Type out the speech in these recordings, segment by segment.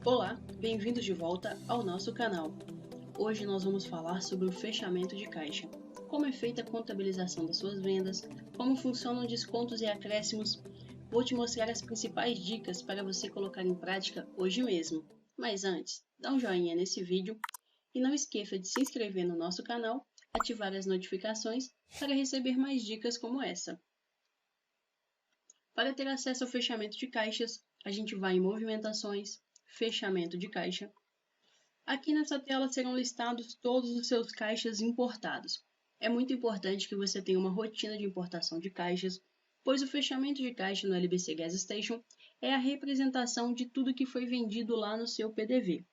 Olá, bem-vindos de volta ao nosso canal. Hoje nós vamos falar sobre o fechamento de caixa, como é feita a contabilização das suas vendas, como funcionam descontos e acréscimos. Vou te mostrar as principais dicas para você colocar em prática hoje mesmo. Mas antes, dá um joinha nesse vídeo e não esqueça de se inscrever no nosso canal, ativar as notificações para receber mais dicas como essa. Para ter acesso ao fechamento de caixas, a gente vai em movimentações, fechamento de caixa. Aqui nessa tela serão listados todos os seus caixas importados. É muito importante que você tenha uma rotina de importação de caixas, pois o fechamento de caixa no LBC Gas Station é a representação de tudo que foi vendido lá no seu PDV.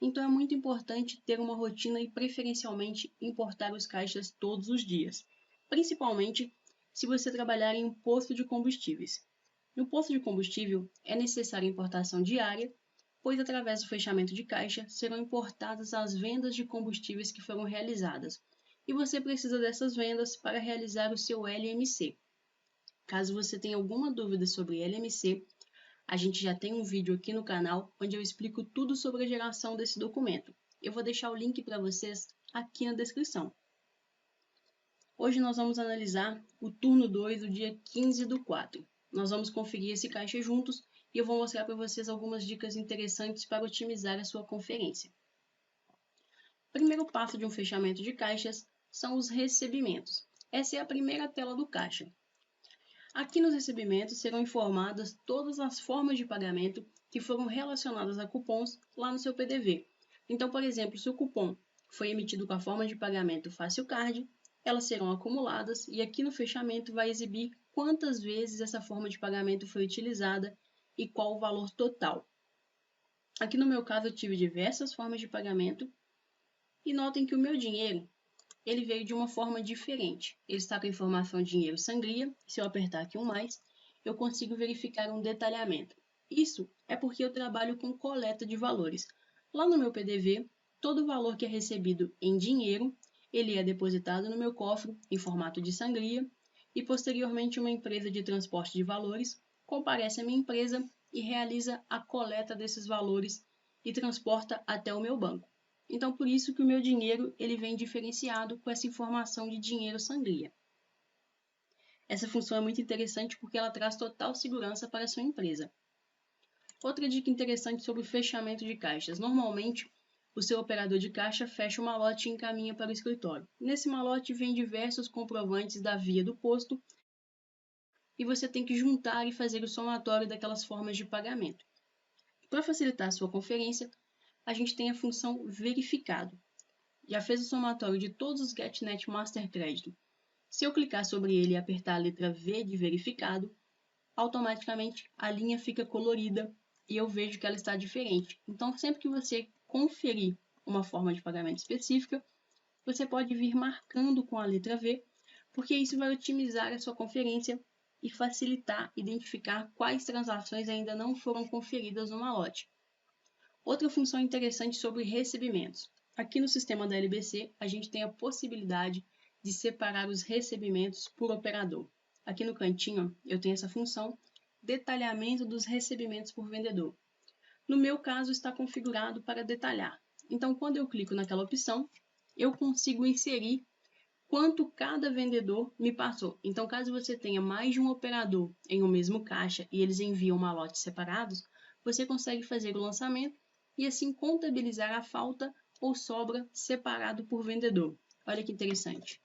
Então é muito importante ter uma rotina e preferencialmente importar os caixas todos os dias, principalmente se você trabalhar em um posto de combustíveis. No posto de combustível é necessária a importação diária, pois através do fechamento de caixa serão importadas as vendas de combustíveis que foram realizadas, e você precisa dessas vendas para realizar o seu LMC. Caso você tenha alguma dúvida sobre LMC, a gente já tem um vídeo aqui no canal onde eu explico tudo sobre a geração desse documento. Eu vou deixar o link para vocês aqui na descrição. Hoje nós vamos analisar o turno 2 do dia 15/4. Nós vamos conferir esse caixa juntos e eu vou mostrar para vocês algumas dicas interessantes para otimizar a sua conferência. O primeiro passo de um fechamento de caixas são os recebimentos. Essa é a primeira tela do caixa. Aqui nos recebimentos serão informadas todas as formas de pagamento que foram relacionadas a cupons lá no seu PDV. Então, por exemplo, se o cupom foi emitido com a forma de pagamento FácilCard, elas serão acumuladas e aqui no fechamento vai exibir quantas vezes essa forma de pagamento foi utilizada e qual o valor total. Aqui no meu caso eu tive diversas formas de pagamento e notem que o meu dinheiro ele veio de uma forma diferente. Ele está com a informação dinheiro sangria, se eu apertar aqui um mais, eu consigo verificar um detalhamento. Isso é porque eu trabalho com coleta de valores. Lá no meu PDV, todo o valor que é recebido em dinheiro, ele é depositado no meu cofre em formato de sangria e posteriormente uma empresa de transporte de valores comparece à minha empresa e realiza a coleta desses valores e transporta até o meu banco. Então, por isso que o meu dinheiro ele vem diferenciado com essa informação de dinheiro sangria. Essa função é muito interessante porque ela traz total segurança para a sua empresa. Outra dica interessante sobre o fechamento de caixas. Normalmente, o seu operador de caixa fecha o malote e encaminha para o escritório. Nesse malote vem diversos comprovantes da via do posto e você tem que juntar e fazer o somatório daquelas formas de pagamento. Para facilitar a sua conferência, a gente tem a função verificado. Já fez o somatório de todos os GetNet Master Crédito. Se eu clicar sobre ele e apertar a letra V de verificado, automaticamente a linha fica colorida e eu vejo que ela está diferente. Então, sempre que você conferir uma forma de pagamento específica, você pode vir marcando com a letra V, porque isso vai otimizar a sua conferência e facilitar identificar quais transações ainda não foram conferidas no malote. Outra função interessante sobre recebimentos. Aqui no sistema da LBC, a gente tem a possibilidade de separar os recebimentos por operador. Aqui no cantinho, eu tenho essa função, detalhamento dos recebimentos por vendedor. No meu caso, está configurado para detalhar. Então, quando eu clico naquela opção, eu consigo inserir quanto cada vendedor me passou. Então, caso você tenha mais de um operador em um mesmo caixa e eles enviam malotes separados, você consegue fazer o lançamento e assim contabilizar a falta ou sobra separado por vendedor. Olha que interessante.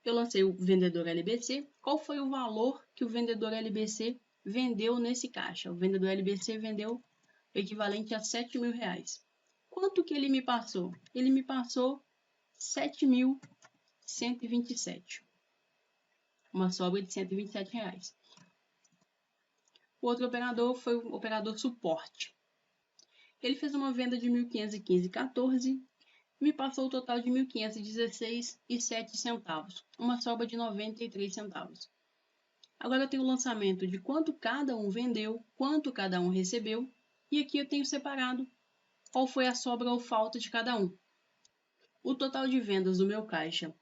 Eu lancei o vendedor LBC. Qual foi o valor que o vendedor LBC vendeu nesse caixa? O vendedor LBC vendeu o equivalente a R$7.000. Quanto que ele me passou? Ele me passou R$7.127. Uma sobra de R$127. O outro operador foi o operador suporte. Ele fez uma venda de 1.515,14 e me passou o total de 1.516,07 centavos, uma sobra de 93 centavos. Agora eu tenho o lançamento de quanto cada um vendeu, quanto cada um recebeu, e aqui eu tenho separado qual foi a sobra ou falta de cada um. O total de vendas do meu caixa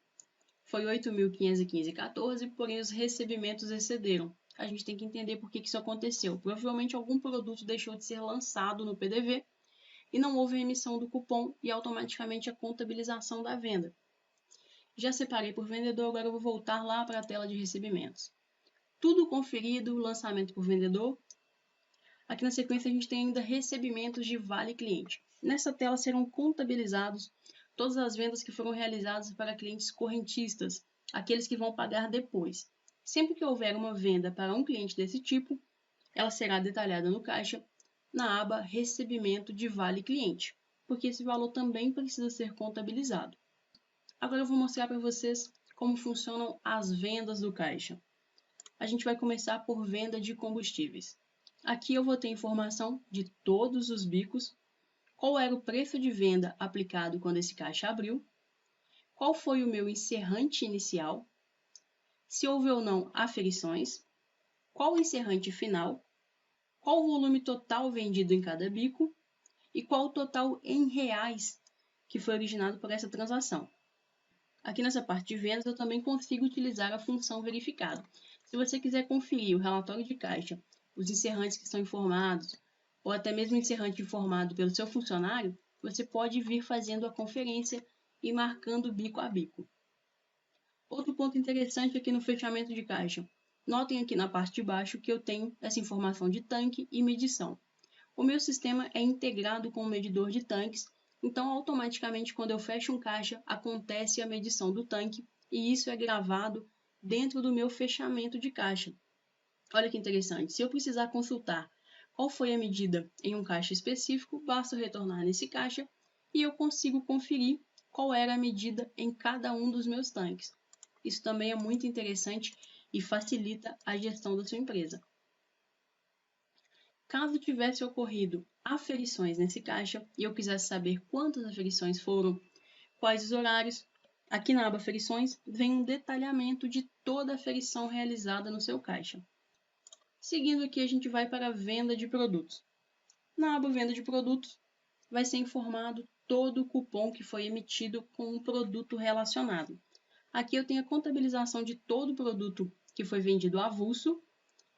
foi 8.515,14, porém os recebimentos excederam. A gente tem que entender por que isso aconteceu. Provavelmente algum produto deixou de ser lançado no PDV e não houve a emissão do cupom e automaticamente a contabilização da venda. Já separei por vendedor, agora eu vou voltar lá para a tela de recebimentos. Tudo conferido, lançamento por vendedor. Aqui na sequência a gente tem ainda recebimentos de Vale Cliente. Nessa tela serão contabilizados todas as vendas que foram realizadas para clientes correntistas, aqueles que vão pagar depois. Sempre que houver uma venda para um cliente desse tipo, ela será detalhada no caixa na aba Recebimento de Vale Cliente, porque esse valor também precisa ser contabilizado. Agora eu vou mostrar para vocês como funcionam as vendas do caixa. A gente vai começar por venda de combustíveis. Aqui eu vou ter informação de todos os bicos, qual era o preço de venda aplicado quando esse caixa abriu, qual foi o meu encerrante inicial, se houve ou não aferições, qual o encerrante final, qual o volume total vendido em cada bico e qual o total em reais que foi originado por essa transação. Aqui nessa parte de vendas eu também consigo utilizar a função verificado. Se você quiser conferir o relatório de caixa, os encerrantes que estão informados, ou até mesmo o encerrante informado pelo seu funcionário, você pode vir fazendo a conferência e marcando bico a bico. Outro ponto interessante aqui no fechamento de caixa. Notem aqui na parte de baixo que eu tenho essa informação de tanque e medição. O meu sistema é integrado com o medidor de tanques, então automaticamente quando eu fecho um caixa acontece a medição do tanque e isso é gravado dentro do meu fechamento de caixa. Olha que interessante, se eu precisar consultar qual foi a medida em um caixa específico, basta retornar nesse caixa e eu consigo conferir qual era a medida em cada um dos meus tanques. Isso também é muito interessante e facilita a gestão da sua empresa. Caso tivesse ocorrido aferições nesse caixa e eu quisesse saber quantas aferições foram, quais os horários, aqui na aba aferições vem um detalhamento de toda a aferição realizada no seu caixa. Seguindo aqui a gente vai para a venda de produtos. Na aba venda de produtos vai ser informado todo o cupom que foi emitido com um produto relacionado. Aqui eu tenho a contabilização de todo o produto que foi vendido avulso.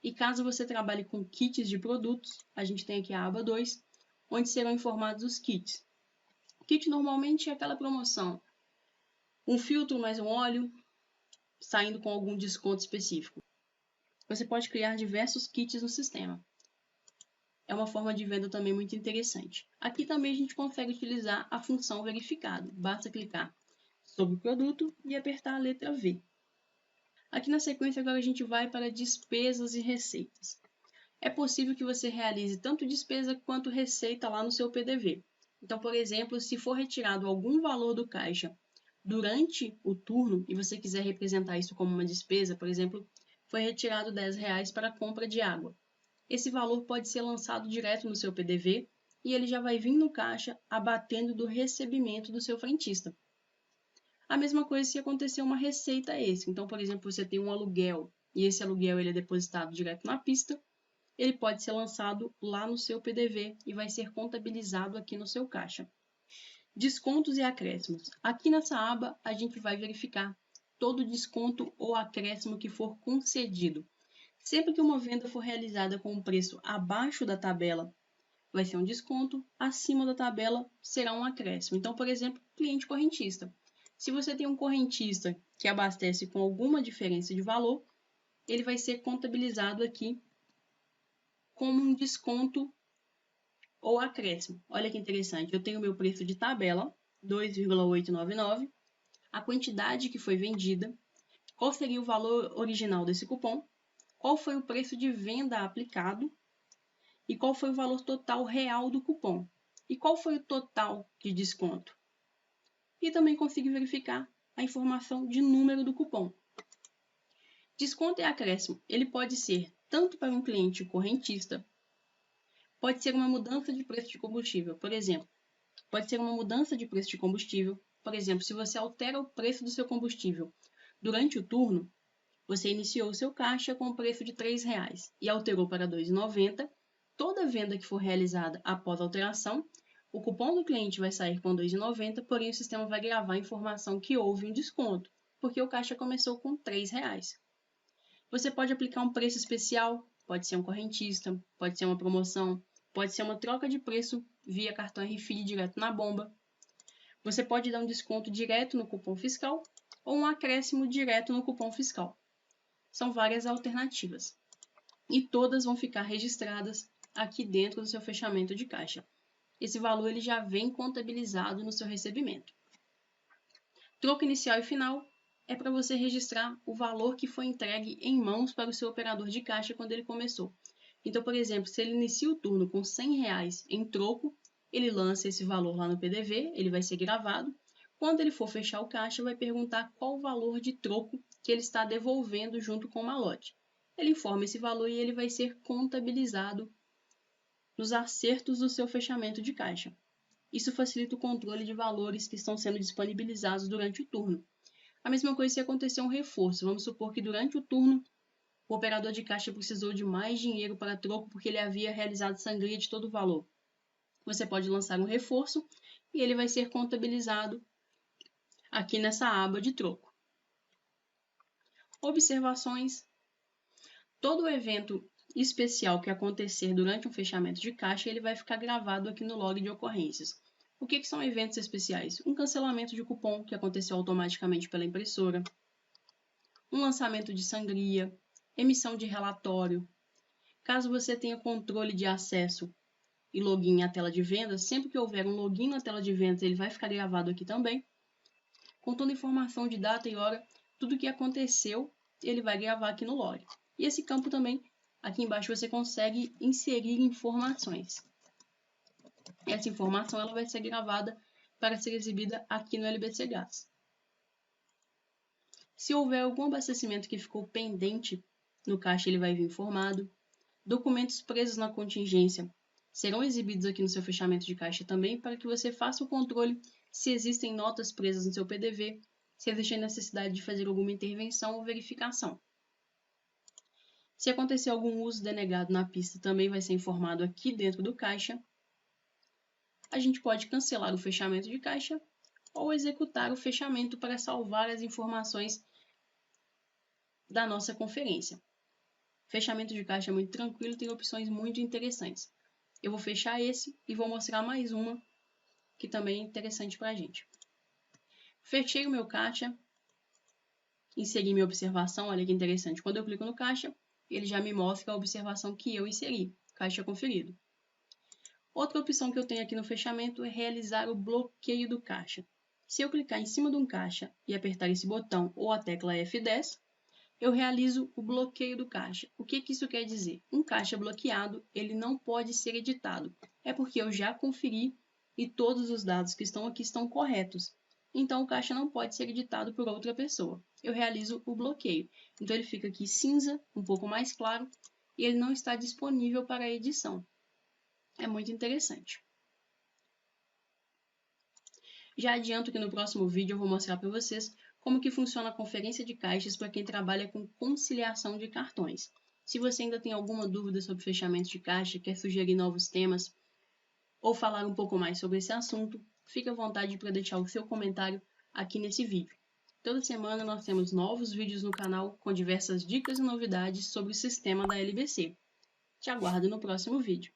E caso você trabalhe com kits de produtos, a gente tem aqui a aba 2, onde serão informados os kits. Kit normalmente é aquela promoção, um filtro mais um óleo, saindo com algum desconto específico. Você pode criar diversos kits no sistema. É uma forma de venda também muito interessante. Aqui também a gente consegue utilizar a função verificado. Basta clicar sobre o produto e apertar a letra V. Aqui na sequência agora a gente vai para despesas e receitas. É possível que você realize tanto despesa quanto receita lá no seu PDV. Então, por exemplo, se for retirado algum valor do caixa durante o turno e você quiser representar isso como uma despesa, por exemplo, foi retirado R$10 para a compra de água. Esse valor pode ser lançado direto no seu PDV e ele já vai vir no caixa abatendo do recebimento do seu frentista. A mesma coisa se acontecer uma receita extra. Então, por exemplo, você tem um aluguel e esse aluguel ele é depositado direto na pista, ele pode ser lançado lá no seu PDV e vai ser contabilizado aqui no seu caixa. Descontos e acréscimos. Aqui nessa aba a gente vai verificar todo desconto ou acréscimo que for concedido. Sempre que uma venda for realizada com um preço abaixo da tabela, vai ser um desconto, acima da tabela será um acréscimo. Então, por exemplo, cliente correntista. Se você tem um correntista que abastece com alguma diferença de valor, ele vai ser contabilizado aqui como um desconto ou acréscimo. Olha que interessante, eu tenho meu preço de tabela, 2,899, a quantidade que foi vendida, qual seria o valor original desse cupom, qual foi o preço de venda aplicado e qual foi o valor total real do cupom e qual foi o total de desconto. E também consigo verificar a informação de número do cupom. Desconto e acréscimo, ele pode ser tanto para um cliente correntista, pode ser uma mudança de preço de combustível, por exemplo. Pode ser uma mudança de preço de combustível, por exemplo, se você altera o preço do seu combustível durante o turno, você iniciou o seu caixa com o preço de R$3 e alterou para R$2,90. Toda venda que for realizada após a alteração O cupom do cliente vai sair com R$ 2,90, porém o sistema vai gravar a informação que houve um desconto, porque o caixa começou com R$ 3,00. Você pode aplicar um preço especial, pode ser um correntista, pode ser uma promoção, pode ser uma troca de preço via cartão RFID direto na bomba. Você pode dar um desconto direto no cupom fiscal ou um acréscimo direto no cupom fiscal. São várias alternativas. E todas vão ficar registradas aqui dentro do seu fechamento de caixa. Esse valor ele já vem contabilizado no seu recebimento. Troco inicial e final é para você registrar o valor que foi entregue em mãos para o seu operador de caixa quando ele começou. Então, por exemplo, se ele inicia o turno com R$ 100 em troco, ele lança esse valor lá no PDV, ele vai ser gravado. Quando ele for fechar o caixa, vai perguntar qual o valor de troco que ele está devolvendo junto com o malote. Ele informa esse valor e ele vai ser contabilizado nos acertos do seu fechamento de caixa. Isso facilita o controle de valores que estão sendo disponibilizados durante o turno. A mesma coisa se acontecer um reforço. Vamos supor que durante o turno o operador de caixa precisou de mais dinheiro para troco porque ele havia realizado sangria de todo o valor. Você pode lançar um reforço e ele vai ser contabilizado aqui nessa aba de troco. Observações. Todo evento especial que acontecer durante um fechamento de caixa, ele vai ficar gravado aqui no log de ocorrências. O que são eventos especiais? Um cancelamento de cupom que aconteceu automaticamente pela impressora, um lançamento de sangria, emissão de relatório. Caso você tenha controle de acesso e login à tela de vendas, sempre que houver um login na tela de vendas, ele vai ficar gravado aqui também. Contando informação de data e hora, tudo que aconteceu, ele vai gravar aqui no log. E esse campo também, aqui embaixo, você consegue inserir informações. Essa informação ela vai ser gravada para ser exibida aqui no LBC Gás. Se houver algum abastecimento que ficou pendente no caixa, ele vai vir informado. Documentos presos na contingência serão exibidos aqui no seu fechamento de caixa também, para que você faça o controle se existem notas presas no seu PDV, se existe a necessidade de fazer alguma intervenção ou verificação. Se acontecer algum uso denegado na pista, também vai ser informado aqui dentro do caixa. A gente pode cancelar o fechamento de caixa ou executar o fechamento para salvar as informações da nossa conferência. Fechamento de caixa é muito tranquilo, tem opções muito interessantes. Eu vou fechar esse e vou mostrar mais uma que também é interessante para a gente. Fechei o meu caixa, inseri minha observação, olha que interessante. Quando eu clico no caixa, ele já me mostra a observação que eu inseri, caixa conferido. Outra opção que eu tenho aqui no fechamento é realizar o bloqueio do caixa. Se eu clicar em cima de um caixa e apertar esse botão ou a tecla F10, eu realizo o bloqueio do caixa. O que isso quer dizer? Um caixa bloqueado, ele não pode ser editado. É porque eu já conferi e todos os dados que estão aqui estão corretos. Então, o caixa não pode ser editado por outra pessoa. Eu realizo o bloqueio. Então, ele fica aqui cinza, um pouco mais claro, e ele não está disponível para edição. É muito interessante. Já adianto que no próximo vídeo eu vou mostrar para vocês como que funciona a conferência de caixas para quem trabalha com conciliação de cartões. Se você ainda tem alguma dúvida sobre fechamento de caixa, quer sugerir novos temas ou falar um pouco mais sobre esse assunto, fique à vontade para deixar o seu comentário aqui nesse vídeo. Toda semana nós temos novos vídeos no canal com diversas dicas e novidades sobre o sistema da LBC. Te aguardo no próximo vídeo.